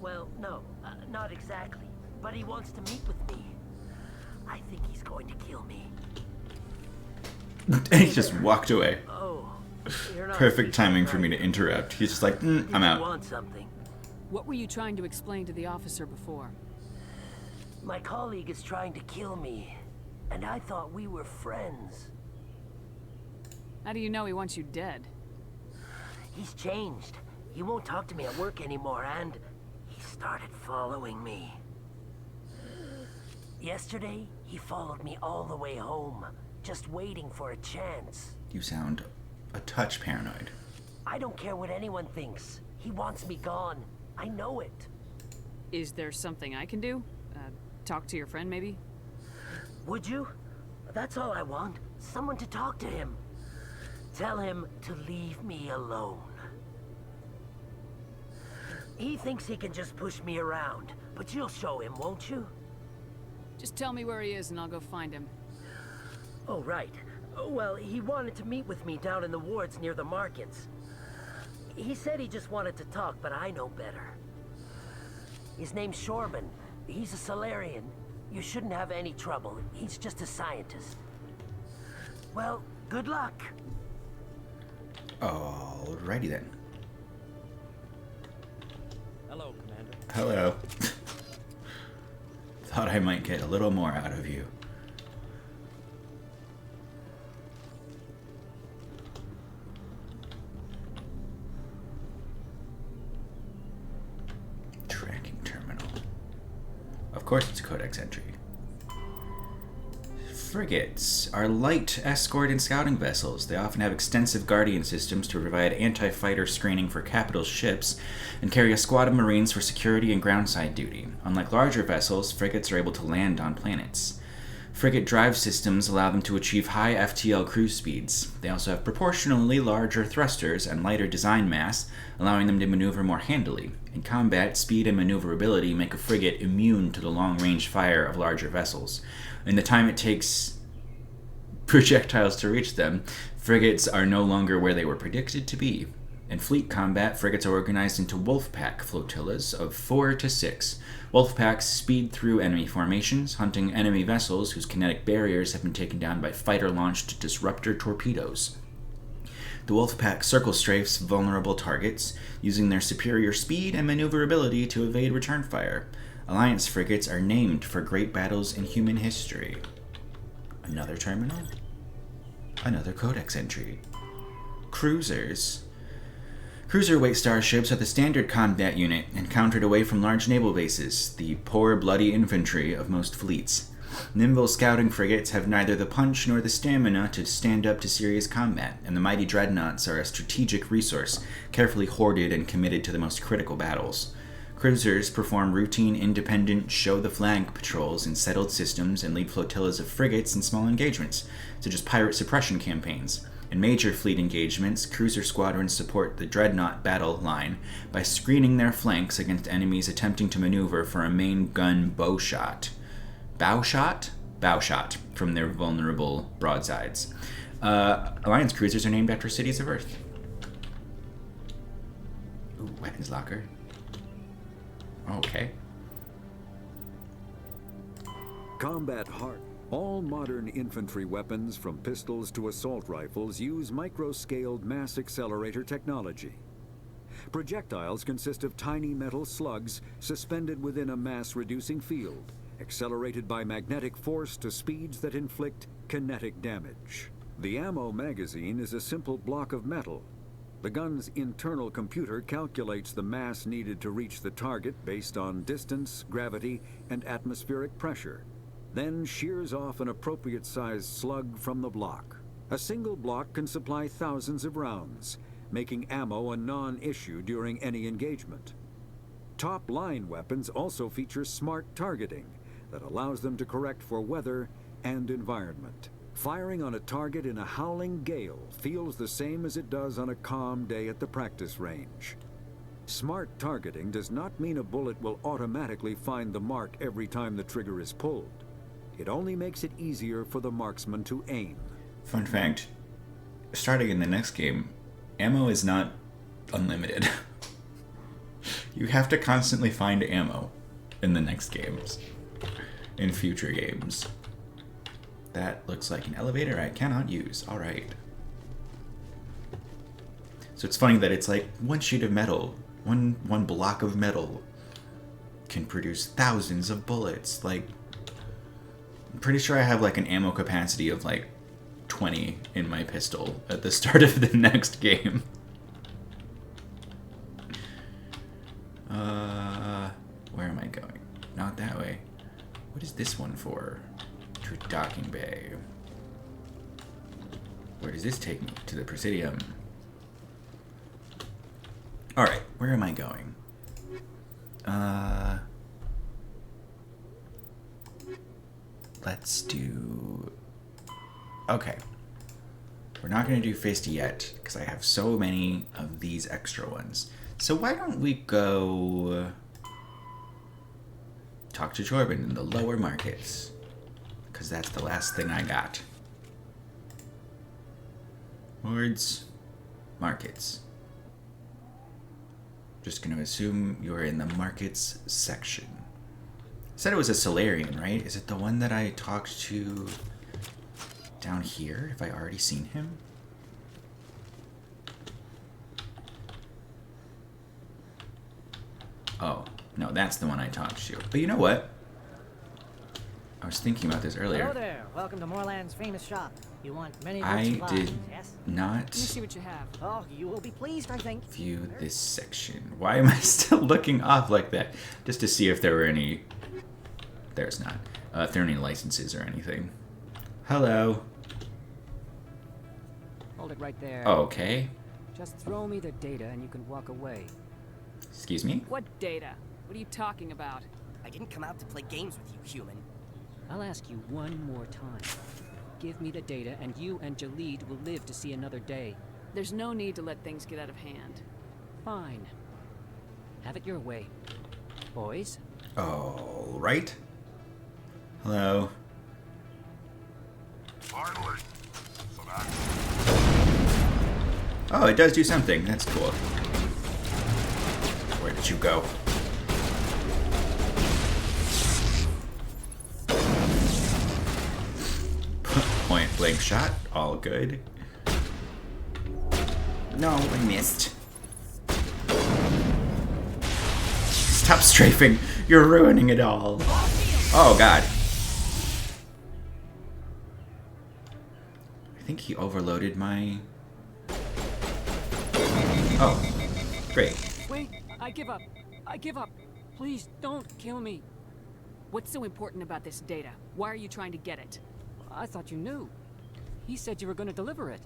Well, no, not exactly. But he wants to meet with me. I think he's going to kill me. And he just walked away. Oh, you're not Perfect timing for me to interrupt. He's just like, I'm out. Want something? What were you trying to explain to the officer before? My colleague is trying to kill me, and I thought we were friends. How do you know he wants you dead? He's changed. He won't talk to me at work anymore, and he started following me. Yesterday, he followed me all the way home, just waiting for a chance. You sound a touch paranoid. I don't care what anyone thinks. He wants me gone. I know it. Is there something I can do? Talk to your friend, maybe? Would you? That's all I want. Someone to talk to him. Tell him to leave me alone. He thinks he can just push me around, but you'll show him, won't you? Just tell me where he is and I'll go find him. Oh, right. Well, he wanted to meet with me down in the wards near the markets. He said he just wanted to talk, but I know better. His name's Shorman. He's a Solarian. You shouldn't have any trouble. He's just a scientist. Well, good luck. Alrighty then. Hello, Commander. Hello. Thought I might get a little more out of you. Tracking terminal. Of course it's a codex entry. Frigates are light escort and scouting vessels. They often have extensive guardian systems to provide anti-fighter screening for capital ships and carry a squad of marines for security and groundside duty. Unlike larger vessels, frigates are able to land on planets. Frigate drive systems allow them to achieve high FTL cruise speeds. They also have proportionally larger thrusters and lighter design mass, allowing them to maneuver more handily. In combat, speed and maneuverability make a frigate immune to the long-range fire of larger vessels. In the time it takes projectiles to reach them, frigates are no longer where they were predicted to be. In fleet combat, frigates are organized into wolfpack flotillas of 4 to 6. Wolfpacks speed through enemy formations, hunting enemy vessels whose kinetic barriers have been taken down by fighter-launched disruptor torpedoes. The Wolfpack circle strafes vulnerable targets, using their superior speed and maneuverability to evade return fire. Alliance frigates are named for great battles in human history. Another terminal? Another codex entry. Cruisers. Cruiserweight starships are the standard combat unit, encountered away from large naval bases, the poor, bloody infantry of most fleets. Nimble scouting frigates have neither the punch nor the stamina to stand up to serious combat, and the mighty dreadnoughts are a strategic resource, carefully hoarded and committed to the most critical battles. Cruisers perform routine, independent, show-the-flag patrols in settled systems and lead flotillas of frigates in small engagements, such as pirate suppression campaigns. In major fleet engagements, cruiser squadrons support the dreadnought battle line by screening their flanks against enemies attempting to maneuver for a main gun bow shot. Bow shot? Bow shot from their vulnerable broadsides. Alliance cruisers are named after cities of Earth. Ooh, weapons locker. Okay. Combat hard. All modern infantry weapons, from pistols to assault rifles, use micro-scaled mass accelerator technology. Projectiles consist of tiny metal slugs suspended within a mass-reducing field, accelerated by magnetic force to speeds that inflict kinetic damage. The ammo magazine is a simple block of metal. The gun's internal computer calculates the mass needed to reach the target based on distance, gravity, and atmospheric pressure, then shears off an appropriate-sized slug from the block. A single block can supply thousands of rounds, making ammo a non-issue during any engagement. Top-line weapons also feature smart targeting that allows them to correct for weather and environment. Firing on a target in a howling gale feels the same as it does on a calm day at the practice range. Smart targeting does not mean a bullet will automatically find the mark every time the trigger is pulled. It only makes it easier for the marksman to aim. Fun fact, starting in the next game, ammo is not unlimited. You have to constantly find ammo in the next games, in future games. That looks like an elevator I cannot use. Alright. So it's funny that it's like one sheet of metal, one block of metal can produce thousands of bullets. Like, I'm pretty sure I have like an ammo capacity of like 20 in my pistol at the start of the next game. Where am I going? Not that way. What is this one for? To a docking bay. Where does this take me? To the Presidium. Alright, where am I going? Let's do... Okay. We're not going to do Feisty yet, because I have so many of these extra ones. So why don't we go... talk to Jordan in the lower markets. Because that's the last thing I got. Words. Markets. Just going to assume you're in the markets section. Said it was a Solarian, right? Is it the one that I talked to down here? Have I already seen him? Oh, no, that's the one I talked to. But you know what? I was thinking about this earlier. Hello there. Welcome to Moorland's famous shop. You want many good I supplies, did yes? not Let me see what you have. Oh, you will be pleased, I think. view this section. Why am I still looking off like that? Just to see if there were any... There's not. If there are any licenses or anything. Hello. Hold it right there. Okay. Just throw me the data and you can walk away. Excuse me? What data? What are you talking about? I didn't come out to play games with you, human. I'll ask you one more time. Give me the data and you and Jalid will live to see another day. There's no need to let things get out of hand. Fine. Have it your way. Boys? All right. Hello. Finally. Oh, it does do something. That's cool. Where did you go? Point blank shot. All good. No, I missed. Stop strafing. You're ruining it all. Oh, God. I think he overloaded my... Oh. Great. Wait, I give up. I give up. Please don't kill me. What's so important about this data? Why are you trying to get it? I thought you knew. He said you were going to deliver it.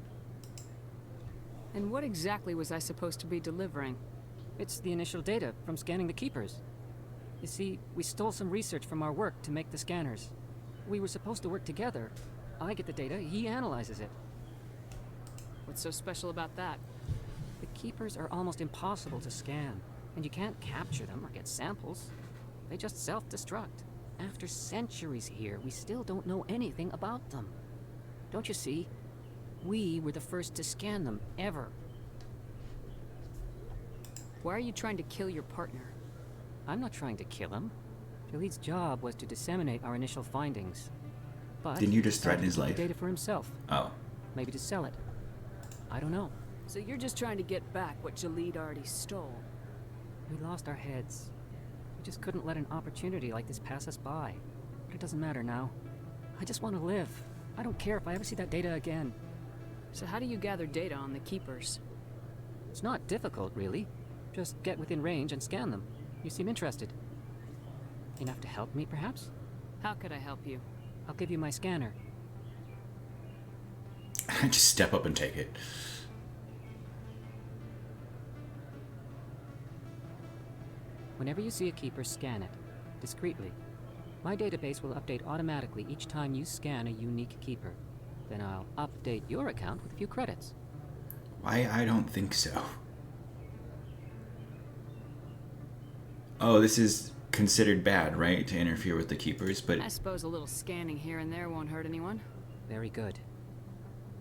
And what exactly was I supposed to be delivering? It's the initial data from scanning the keepers. You see, we stole some research from our work to make the scanners. We were supposed to work together. I get the data, he analyzes it. What's so special about that? The keepers are almost impossible to scan, and you can't capture them or get samples. They just self-destruct. After centuries here, we still don't know anything about them. Don't you see? We were the first to scan them, ever. Why are you trying to kill your partner? I'm not trying to kill him. Jaleed's job was to disseminate our initial findings. But didn't you just threaten his he life? decided to keep the data for himself. Oh. Maybe to sell it. I don't know. So you're just trying to get back what Jaleed already stole? We lost our heads. We just couldn't let an opportunity like this pass us by. But it doesn't matter now. I just want to live. I don't care if I ever see that data again. So how do you gather data on the keepers? It's not difficult, really. Just get within range and scan them. You seem interested. Enough to help me, perhaps? How could I help you? I'll give you my scanner. Just step up and take it. Whenever you see a keeper, scan it. Discreetly. My database will update automatically each time you scan a unique keeper. Then I'll update your account with a few credits. Why? I don't think so. Oh, this is considered bad, right? To interfere with the keepers, but... I suppose a little scanning here and there won't hurt anyone. Very good.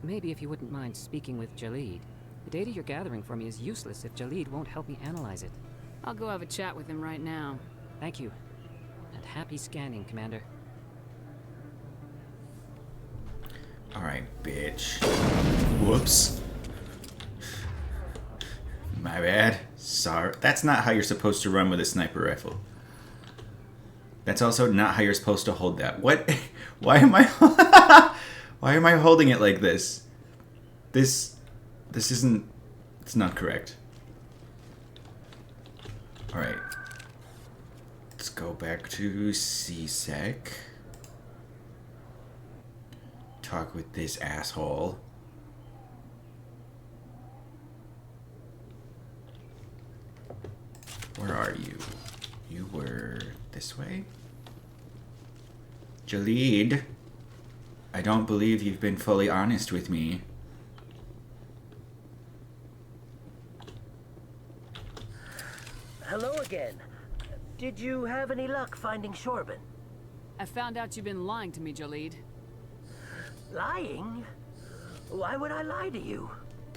Maybe if you wouldn't mind speaking with Jaleed. The data you're gathering for me is useless if Jaleed won't help me analyze it. I'll go have a chat with him right now. Thank you. And happy scanning, Commander. Alright, bitch. Whoops. My bad. Sorry. That's not how you're supposed to run with a sniper rifle. That's also not how you're supposed to hold that. What? Why am I... Why am I holding it like this? This isn't... It's not correct. Alright. Let's go back to CSEC. Talk with this asshole. Where are you? You were this way? Jaleed, I don't believe you've been fully honest with me. Hello again. Did you have any luck finding Shorban? I found out you've been lying to me, Jaleed. Lying? Why would I lie to you?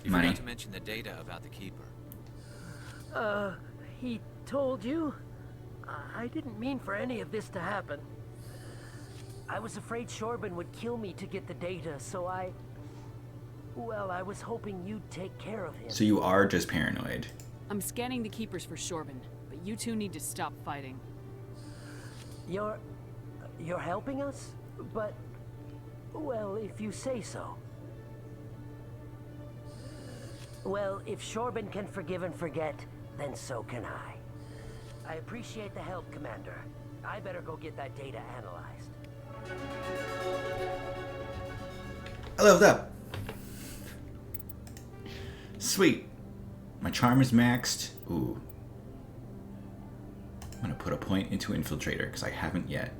You forgot to mention the data about the keeper. He told you? I didn't mean for any of this to happen. I was afraid Shorban would kill me to get the data, so well, I was hoping you'd take care of him. So you are just paranoid. I'm scanning the keepers for Shorban, but you two need to stop fighting. You're helping us? But, well, if you say so. Well, if Shorban can forgive and forget, then so can I. I appreciate the help, Commander. I better go get that data analyzed. I leveled up. Sweet. My charm is maxed. Ooh. I'm gonna put a point into Infiltrator, because I haven't yet.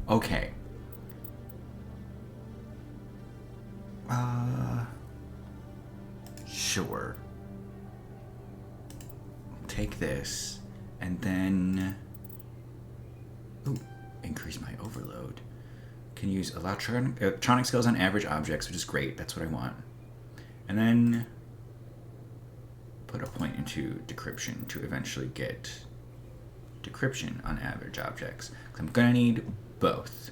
Okay. Sure. Take this, and then... Ooh, increase my overload. Can use electronic skills on average objects, which is great. That's what I want. And then put a point into decryption to eventually get decryption on average objects. 'Cause I'm gonna need both.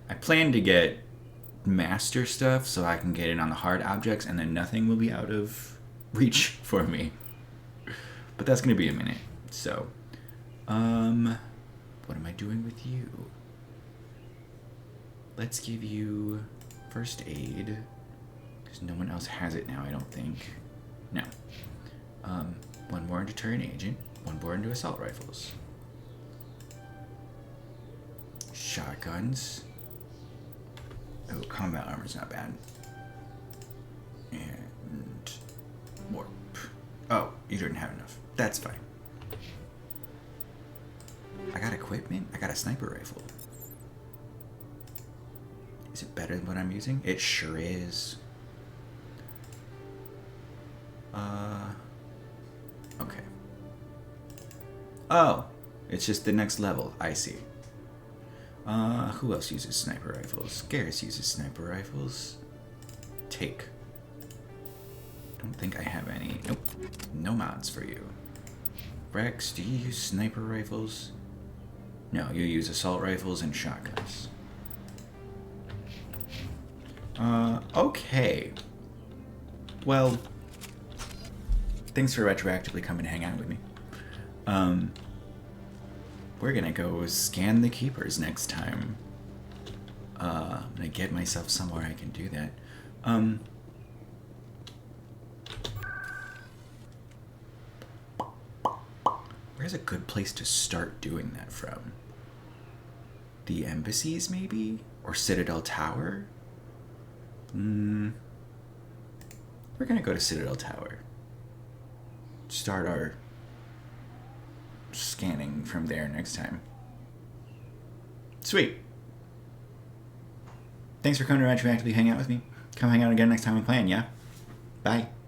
I plan to get master stuff so I can get it on the hard objects, and then nothing will be out of reach for me. But that's gonna be a minute. So, what am I doing with you? Let's give you first aid, because no one else has it now, I don't think. No. One more into deterrent agent, one more into assault rifles. Shotguns. Oh, combat armor's not bad. And warp. Oh, you didn't have enough. That's fine. I got equipment? I got a sniper rifle. Is it better than what I'm using? It sure is. Okay. Oh, it's just the next level. I see. Who else uses sniper rifles? Garrus uses sniper rifles. Take. Don't think I have any. Nope. No mods for you. Rex, do you use sniper rifles? No, you use assault rifles and shotguns. Okay. Well, thanks for retroactively coming to hang out with me. We're gonna go scan the keepers next time. I'm gonna get myself somewhere I can do that. Where's a good place to start doing that from? The embassies, maybe? Or Citadel Tower? We're gonna go to Citadel Tower. Start our scanning from there next time. Sweet. Thanks for coming to retroactively hang out with me. Come hang out again next time we plan, yeah? Bye.